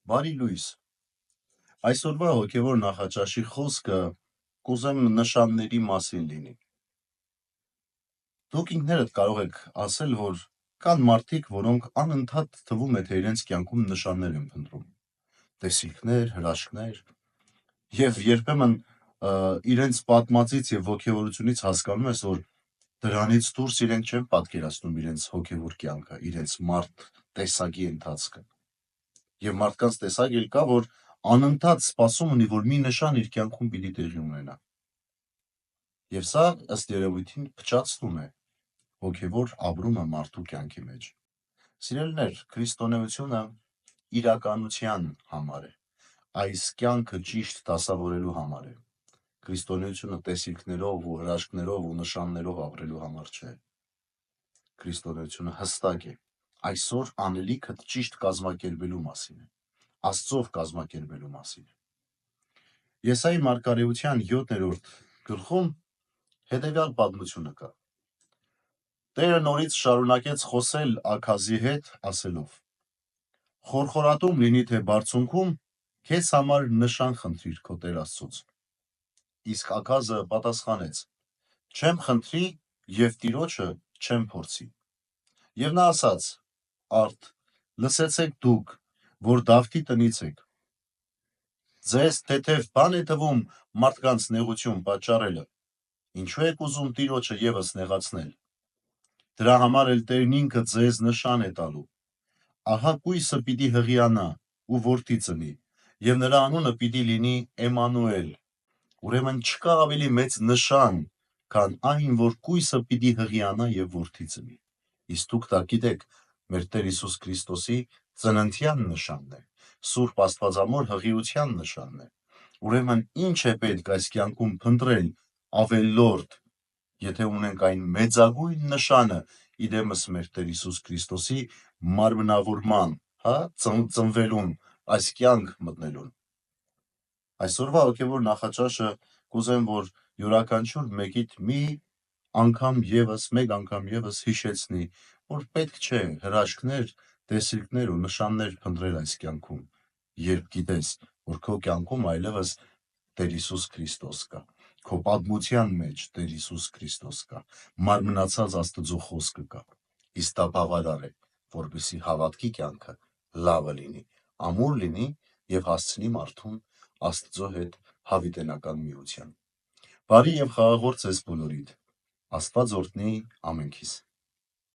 Բարի լույս։ Այսօրվա հոգևոր նախաճաշի խոսքը կուզեմ նշանների մասին լինի։ Դուք ինքներդ կարող եք ասել, որ կան մարդիկ, որոնք անընդհատ թվում է, թե իրենց կյանքում նշաններ են փնտրում, տեսիլքներ, հրաշքներ, եւ երբեմն իրենց պատմածից եւ ոգևորությունից հասկանում ես, որ դրանից դուրս իրենք չեն պատկերացնում իրենց հոգևոր կյանքը, իրենց տեսակի ընթացքը։ Եվ մարդկանց տեսակ էլ կա, որ անընդհատ սպասում ունի, որ մի նշան իր կյանքում պիտի տեղի ունենա։ Եվ սա ըստ երևույթին փչացնում է հոգևոր ապրումը մարդու կյանքի մեջ։ Սիրելիներ, քրիստոնեությունը իրականության համար է։ Այս կյանքը ճիշտ դասավորելու համար է։ Քրիստոնեությունը տեսիլքներով ու հրաշքներով ու նշաններով ապրելու համար չէ։ Քրիստոնեությունը հստակ է։ Այսօր անելիքդ ճիշտ կազմակերպելու մասին է։ Աստծով կազմակերպելու մասին է։ Եսայի մարգարեության 7-րդ գլխում հետևյալ պատմությունը կա։ Տերը նորից շարունակեց խոսել Աքազի հետ, ասելով. «Խորխորատում լինի թե բարձունքում, քեզ համար նշան խնդրիր քո Տեր Աստծուց»։ Իսկ Աքազը պատասխանեց. «Չեմ խնդրի և Տիրոջը չեմ փորձի»։ Եվ նա ասաց. «Արդ, լսեցեք դուք, որ Դավթի տնից եք. ձեզ թեթև բան է թվում մարդկանց նեղություն պատճառելը, ինչու եք ուզում Տիրոջը ևս նեղացնել։ Դրա համար էլ Տերն ինքը ձեզ նշան է տալու. ահա կույսը պիտի հղիանա ու որդի ծնի, և նրա անունը պիտի լինի Էմմանուել։ Ուրեմն չկա ավելի մեծ նշան, քան այն, որ կույսը պիտի հղիանա և որդի ծնի։ Իսկ դուք դա գիտեք, մեր Տեր Հիսուս Քրիստոսի ծննդյան նշանն է, Սուրբ Աստվածամոր հղիության նշանն է։ Ուրեմն ինչ է պետք այս կյանքում փնտրել ավելորդ, եթե ունենք այն մեծագույն նշանը իդեմս մեր Տեր Հիսուս Քրիստոսի մարմնավորման, ծնվելուն, այս կյանք մտնելուն։ Այսօրվա հոգևոր նախաճաշը կուզեմ, որ յուրաքանչյուր մեկիդ մեկ անգամ ևս հիշեցնի, որ պետք չէ հրաշքներ, տեսիլքներ ու նշաններ փնտրել այս կյանքում, երբ գիտես, որ քո կյանքում այլևս Տեր Հիսուս Քրիստոս կա, քո պատմության մեջ Տեր Հիսուս Քրիստոս կա, մարմնացած Աստծո խոսքը կա, իսկ դա բավարար է, որպեսզի հավատքի կյանքը լավը լինի, ամուր լինի և հասցնի մարդուն Աստծո հետ հավիտենական միության։ Բարի և խաղաղ օր ձեզ բոլորիդ, Աստված օրհնի ամենքիս։